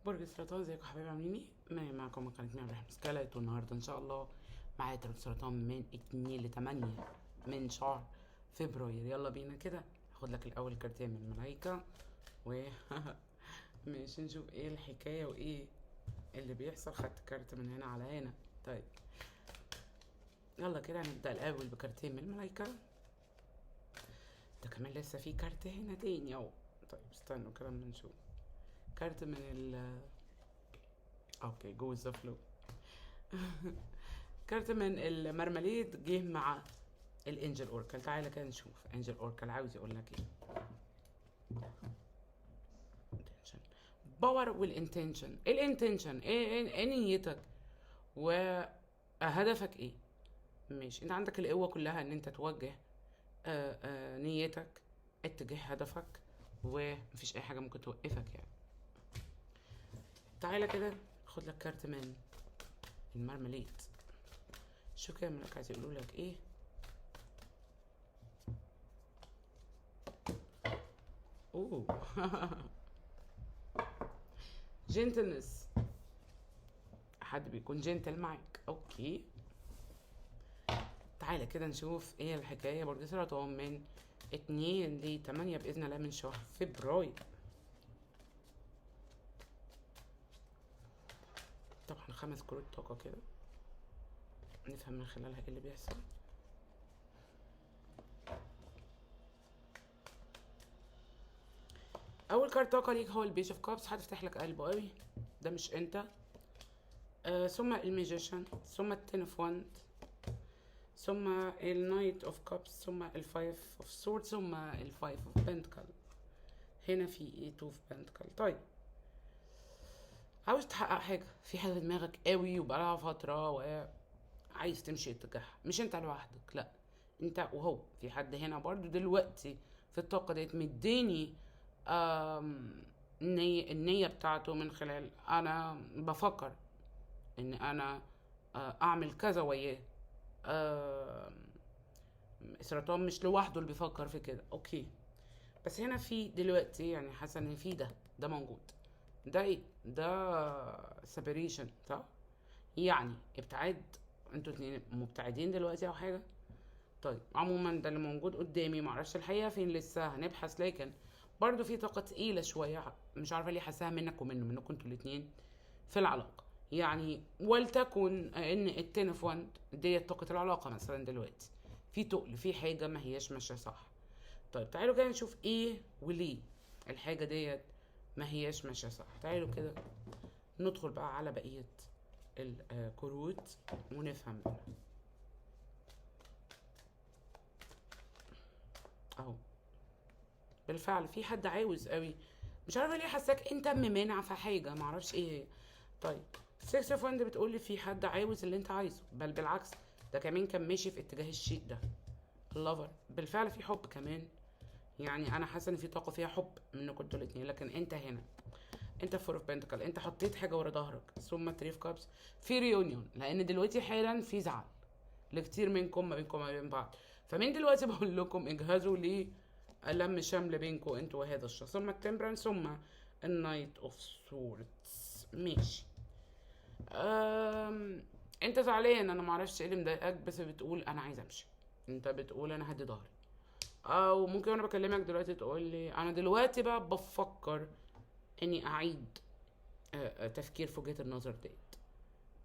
برج السرطان، ازيكم يا حبايبي؟ عاملين ايه؟ معاكم قناة ميا ابراهيم سكالت، والنهارده ان شاء الله معايا تارot السرطان من 2 ل 8 من شهر فبراير. يلا بينا كده. هاخد لك الاول كارتين من الملايكة و ماشي نشوف ايه الحكاية وايه اللي بيحصل. خدت كارت من هنا على هنا. طيب يلا كده هنبدأ الاول بكارتين من الملايكة. ده كمان لسه في كارت هنا تاني اهو. طيب استنوا كده اما نشوف كارت من اوكي جو ذا فلو. كارت من المرماليد جه مع الانجل اوركل. تعالى كده نشوف انجل اوركل عاوز يقول لك ايه. باور والانتنشن. ايه الانتنشن؟ ايه نيتك وهدفك ايه؟ ماشي، انت عندك القوة كلها ان انت توجه نيتك اتجاه هدفك، ومفيش اي حاجة ممكن توقفك يعني. تعالى كده خد لك كارت من المرماليد. شو كده ملك عايز يقولوا لك ايه. اوه جنتلنس. حد بيكون جنتل معاك. اوكي تعالى كده نشوف ايه الحكايه. برج السرطان من 2 ل 8 باذن الله من شهر فبراير. طبعا 5 كروت طاقه كده نفهم من خلالها ايه اللي بيحصل. اول كارت طاقه ليك هو البيج اوف كابس. هتفتح لك قلبه قوي، ده مش انت. ثم الميجيشن، ثم التن اوف وند، ثم النايت اوف كابس، ثم الفايف اوف سورد، ثم الفايف اوف بنتكل. هنا في ايه؟ تو اوف بنتكل. طيب عاوز تحقق حاجه، في حاجه في دماغك قوي وبقالها فتره وعايز تمشي اتجاهها. مش انت لوحدك، لا، انت وهو. في حد هنا برضو دلوقتي في الطاقه ديت مديني النية بتاعته من خلال انا بفكر ان انا اعمل كذا وياه. السرطان مش لوحده اللي بيفكر في كده. اوكي بس هنا في دلوقتي يعني حاسه ان في ده موجود. ده ايه؟ ده سيبريشن، صح؟ يعني ابتعاد. انتوا اتنين مبتعدين دلوقتي او حاجه. طيب عموما ده اللي موجود قدامي. معرفش الحقيقه فين، لسه هنبحث. لكن برضو في طاقه تقيله شويه، مش عارفه ليه حاساها منك منكم انتوا الاتنين في العلاقه. يعني ولتكن ان التين اوف وند ديت طاقه العلاقه مثلا. دلوقتي في تقل، في حاجه ما هياش ماشيه صح. طيب تعالوا كده نشوف ايه وليه الحاجه ديت ما هياش ماشيه صح. تعالوا كده ندخل بقى على بقيه الكروت ونفهم بقى. اهو بالفعل في حد عاوز قوي، مش عارفه ليه حاساك انت ممانع في حاجه، معرفش ايه هي. طيب 6 اوف وند بتقول لي في حد عاوز اللي انت عايزه، بل بالعكس ده كمان كان ماشي في اتجاه الشيء ده. اللافر بالفعل في حب كمان. يعني انا حاسه ان في طاقه فيها حب منكم انتوا الاتنين. لكن انت هنا انت فور اوف بنتكل، انت حطيت حاجه ورا ظهرك. ثم تريف كابس في ريونيون، لان دلوقتي حالا في زعل لكتير منكم ما بينكم وما بين بعض. فمن دلوقتي بقول لكم اجهزوا ليه لم شمل بينكم انتوا وهذا الشخص. ثم التمبرانس، ثم النايت اوف سوردز. ماشي. انت زعلان، انا معرفش ايه اللي مضايقك، بس بتقول انا عايز امشي. انت بتقول انا هدي ظهري. او ممكن وانا بكلمك دلوقتي تقول لي انا دلوقتي بقى بفكر اني اعيد تفكير في وجهة النظر ديت،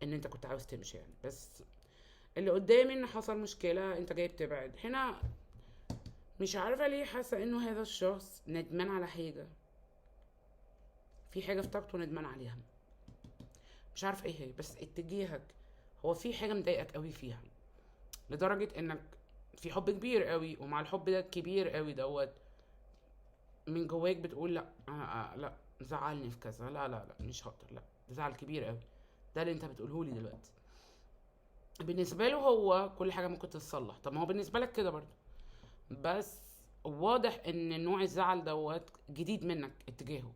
ان انت كنت عاوز تمشي يعني. بس اللي قدامي ان حصل مشكلة، انت جاي بتبعد هنا. مش عارفة ليه حاسة انه هذا الشخص ندمان على حاجة. في حاجة في طاقته ندمان عليها، مش عارفة ايه هي. بس اتجاهك هو في حاجة مضايقك قوي فيها، لدرجة انك في حب كبير قوي، ومع الحب ده كبير قوي دوت من جواك بتقول لا لا زعلني في كذا، لا لا لا مش هقدر، لا ده زعل كبير قوي. ده اللي انت بتقوله لي دلوقتي. بالنسبه له هو كل حاجه ممكن تتصلح. طب ما هو بالنسبه لك كده برضه، بس واضح ان نوع الزعل دوت جديد منك اتجاهه.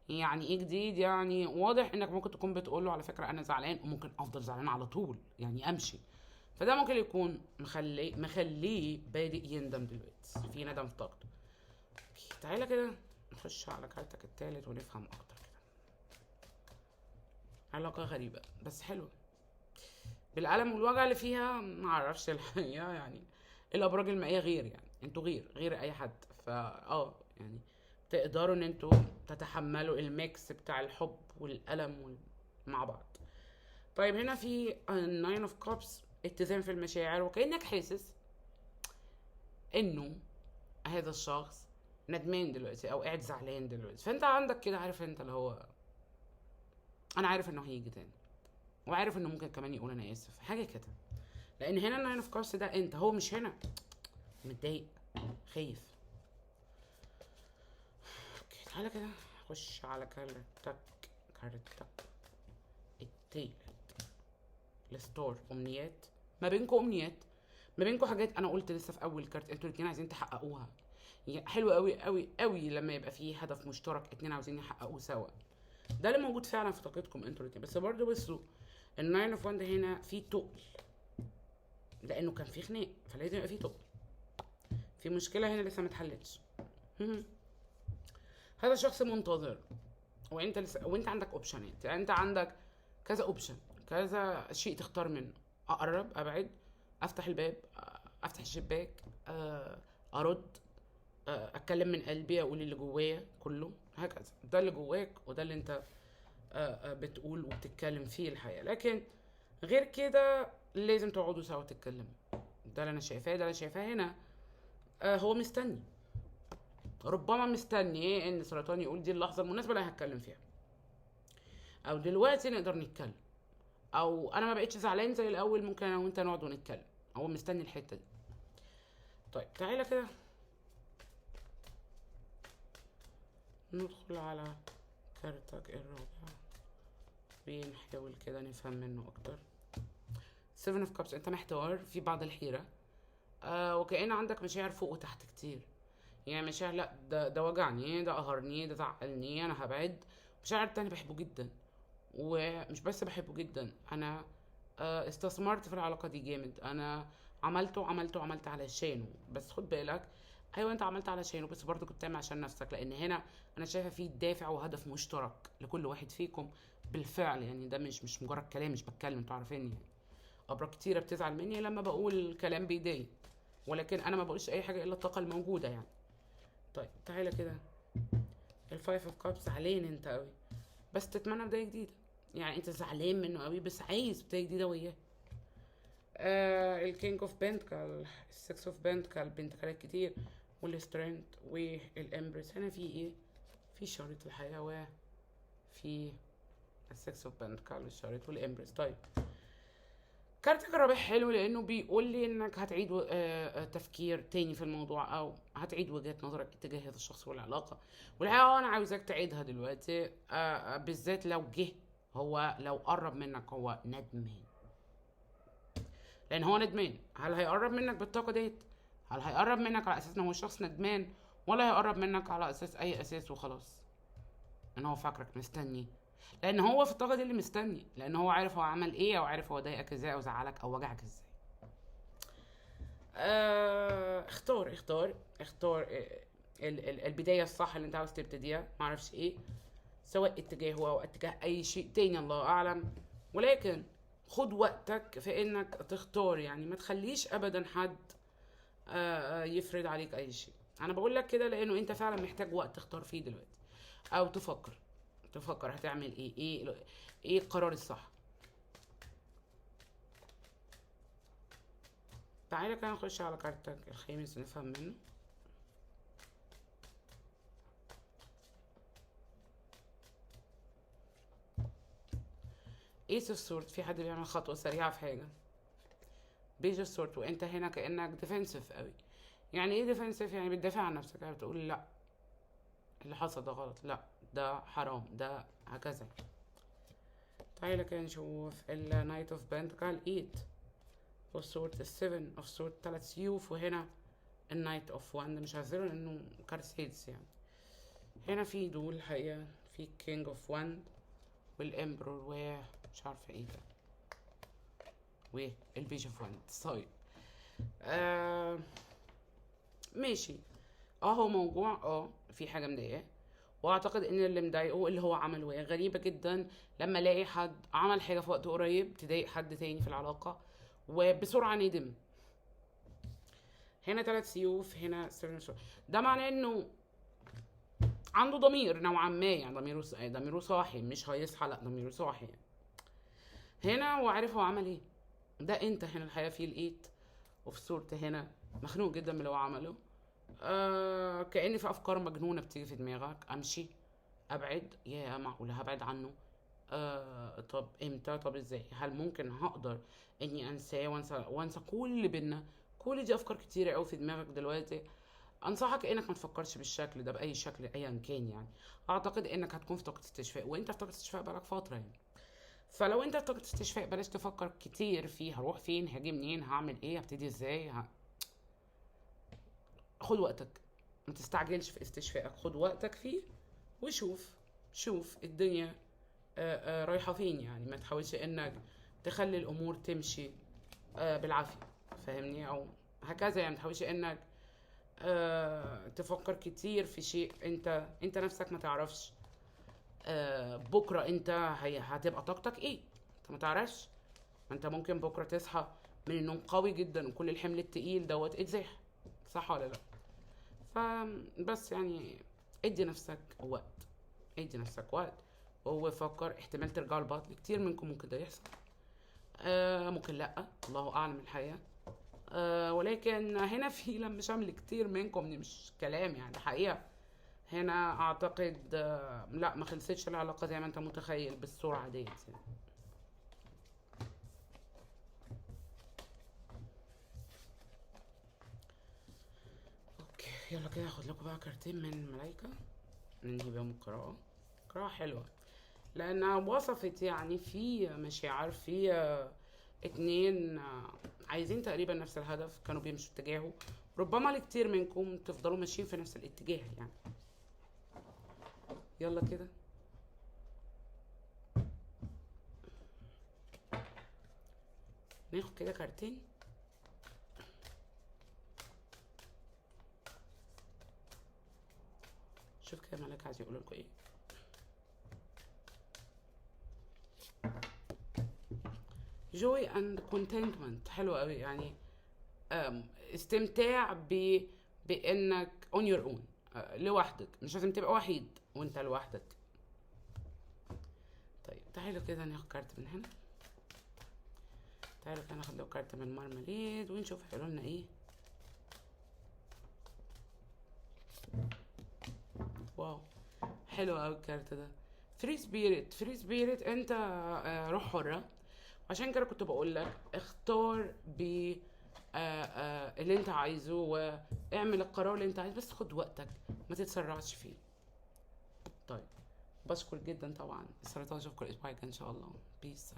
يعني ايه جديد؟ يعني واضح انك ممكن تكون بتقوله على فكره انا زعلان، وممكن افضل زعلان على طول يعني امشي. فده ممكن يكون مخليه بادئ يندم دلوقتي، في ندم في طاقته. تعالى كده نخش على كارتك التالت ونفهم اكتر كده. علاقة غريبة بس حلوة، بالألم والوجع اللي فيها معرفش الحقيقة يعني. الأبراج المائية غير، يعني انتوا غير أي حد، يعني تقدروا ان انتوا تتحملوا الميكس بتاع الحب والألم مع بعض. طيب هنا في ناين اوف كابس، اتزان في المشاعر، وكأنك حاسس انه هذا الشخص ندمان دلوقتي او قاعد زعلان دلوقتي، فانت عندك كده عارف انت اللي هو انا عارف انه هيجي تاني، وعارف انه ممكن كمان يقول انا اسف حاجه كده. لان هنا الناين اوف كابس ده انت، هو مش هنا متضايق خايف. اوكي تعالى كده خش على كارتك التالت، الستار. امنيات ما بينكم، ما بينكم حاجات. انا قلت لسه في اول كارت انتوا الاتنين عايزين تحققوها. حلو قوي قوي قوي لما يبقى فيه هدف مشترك اتنين عاوزين يحققوه سوا، ده اللي موجود فعلا في طاقتكم انتوا الاتنين. بس برضه بصوا الناين اوف وان هنا فيه تقل، لانه كان فيه خناق فلازم يبقى فيه تقل، في مشكله هنا لسه ما اتحلتش. هذا شخص منتظر، وانت عندك اوبشنات، يعني انت عندك كذا اوبشن، كذا شيء تختار منه. اقرب، ابعد، افتح الباب، افتح الشباك، ارد، اتكلم من قلبي، اقول اللي جوايا كله، هكذا. ده اللي جواك وده اللي انت بتقول وبتتكلم فيه الحقيقه. لكن غير كده لازم تقعدوا سوا تتكلموا. ده اللي انا شايفاه هنا. هو مستني، ربما مستني ان سرطان يقول دي اللحظه المناسبه اللي هتكلم فيها، او دلوقتي نقدر نتكلم، او انا ما بقتش زعلان زي الاول، ممكن انا وانت نقعد ونتكلم. هو مستني الحته دي. طيب تعالى كده ندخل على كارتك الرابع ونحاول كده نفهم منه اكتر. سيفن اوف كابس، انت محتار في بعض الحيره، وكأن عندك مشاعر فوق وتحت كتير. يعني مشاعر لا ده وجعني، ده قهرني، ده زعلني، انا هبعد. مشاعر تاني بحبه جدا، ومش بس بحبه جدا، انا استثمرت في العلاقه دي جامد. انا عملت علشانه. بس خد بالك، ايوه انت عملت علشانه بس برضه كنت بتعمل عشان نفسك، لان هنا انا شايفه في دافع وهدف مشترك لكل واحد فيكم بالفعل. يعني ده مش مجرد كلام، مش بتكلم، انتوا عارفيني يعني. ابرا كتيره بتزعل مني لما بقول كلام بيضايق، ولكن انا ما بقولش اي حاجه الا الطاقه الموجوده يعني. طيب تعالى كده الفايف اوف كابس، زعلان انت قوي بس تتمنى بدايه جديده. يعني انت زعلان منه قوي بس عايز بدايه جديده وياه. الكينج اوف بنتكال، السكس اوف بنتكال، بنتكالات كتير، والسترينث والامبرس. هنا في ايه؟ في شريط الحياه، وفي السكس اوف بنتكال والشريط والامبرس. طيب كارتك الرابع حلو لانه بيقول لي انك هتعيد تفكير تاني في الموضوع، او هتعيد وجهة نظرك اتجاه هذا الشخص والعلاقة. والحقيقة انا عاوزك تعيدها دلوقتي، بالذات لو جه هو، لو قرب منك هو ندمان. لان هو ندمان، هل هيقرب منك بالطاقة ديت؟ هل هيقرب منك على اساس ان هو شخص ندمان، ولا هيقرب منك على اساس اي اساس وخلاص ان هو فاكرك مستني؟ لان هو في الطاقه دي اللي مستني، لان هو عارف هو عمل ايه، او عارف هو ضايقك ازاي، او زعلك او وجعك ازاي. اختار البدايه الصح اللي انت عاوز تبتديها، معرفش ايه، سواء اتجاهه او اتجاه اي شيء تاني الله اعلم. ولكن خد وقتك في انك تختار، يعني ما تخليش ابدا حد يفرض عليك اي شيء. انا بقول لك كده لانه انت فعلا محتاج وقت تختار فيه دلوقتي، او تفكر هتعمل ايه القرار الصح. تعالى كده نخش على كارتك الخامس نفهم منه. ايس اوف سورد، في حد بيعمل خطوة سريعة في حاجة. بيج اوف سورد، وانت هنا كأنك ديفنسيف قوي. يعني ايه ديفنسيف؟ يعني بتدافع عن نفسك، يعني بتقول لا اللي حصل ده غلط، لا ده حرام، ده هكذا. تعالى كده نشوف النايت اوف بنتكال 8 اوف سورد، السيفن اوف سورد 3 سيوف، وهنا النايت اوف وان. مش هزله لانه كارت هيدز يعني. هنا في دول الحقيقة، في كينج اوف وان والامبرور ومش عارفة ايه ده، والبيج اوف وان. طيب ماشي. هو موجوع، في حاجة مضايقاه، واعتقد ان اللي مضايقه اللي هو عمله. هي غريبة جدا لما الاقي حد عمل حاجة في وقت قريب تضايق حد تاني في العلاقة وبسرعة ندم. هنا 3 سيوف، هنا 7 سيوف. ده معناه انه عنده ضمير نوعا ما، يعني ضميره صاحي، مش هيصحى، لا ضميره صاحي يعني. هنا وعارف هو عمل ايه. ده انت هنا الحقيقة فيه لقيت، وفي صورته هنا مخنوق جدا من اللي هو عمله. كأن في افكار مجنونة بتيجي في دماغك، امشي، ابعد، يا معقولة هبعد عنه؟ طب امتى؟ طب ازاي؟ هل ممكن هقدر اني انساه وانسى كل اللي بينا؟ كل دي افكار كتيرة قوي في دماغك دلوقتي. انصحك انك ما تفكرش بالشكل ده باي شكل ايا كان يعني. اعتقد انك هتكون في طاقة استشفاء، وانت في طاقة استشفاء بقالك فترة يعني. فلو انت في طاقة استشفاء بلاش تفكر كتير فيه هروح فين، هاجي منين، هعمل ايه، هبتدي ازاي. خد وقتك، ما تستعجلش في استشفائك، خد وقتك فيه وشوف، شوف الدنيا رايحة فين يعني. ما تحاولش انك تخلي الامور تمشي بالعافية، فاهمني؟ او هكذا يعني. ما تحاولش انك تفكر كتير في شيء انت نفسك ما تعرفش بكرة انت هتبقى طاقتك ايه. انت ما تعرفش، ما انت ممكن بكرة تصحى من النوم قوي جدا وكل الحمل التقيل دوت اتزاح، صح ولا لا؟ فبس يعني ادي نفسك وقت، ادي نفسك وقت وفكر. احتمال ترجعوا لبعض، كتير منكم ممكن ده يحصل، ممكن لا، الله اعلم الحقيقه. ولكن هنا في لم شمل كتير منكم، دي مش كلام يعني، حقيقه. هنا اعتقد لا، ما خلصتش العلاقه زي ما انت متخيل بالسرعه ديت يعني. اوكي يلا كده هاخد لكم بقى كارتين من الملايكه ننهي بيهم القراءه. قراءه حلوه لانها وصفت يعني في مشاعر، في اتنين عايزين تقريبا نفس الهدف، كانوا بيمشوا اتجاهه. ربما لكتير منكم تفضلوا ماشيين في نفس الاتجاه يعني. يلا كده ناخد كده كارتين. شوف كده ملاك عايز يقول لكم ايه. joy and contentment، حلو قوي يعني. استمتاع بانك on your own، لوحدك، مش لازم تبقى وحيد وانت لوحدك. طيب تعالوا كده ناخد كارت من هنا، تعالوا كده ناخد له كارت من مارماليد ونشوف هيقولوا لنا ايه. واو حلو قوي الكارت ده. فري سبيريت، فري سبيريت، انت روح حرة. عشان كده كنت بقول لك اختار اللي انت عايزه واعمل القرار اللي انت عايزه، بس خد وقتك ما تتسرعش فيه. طيب بشكر جدا طبعا. السرطان اشوفكم الاسبوع الجاي ان شاء الله. بيس.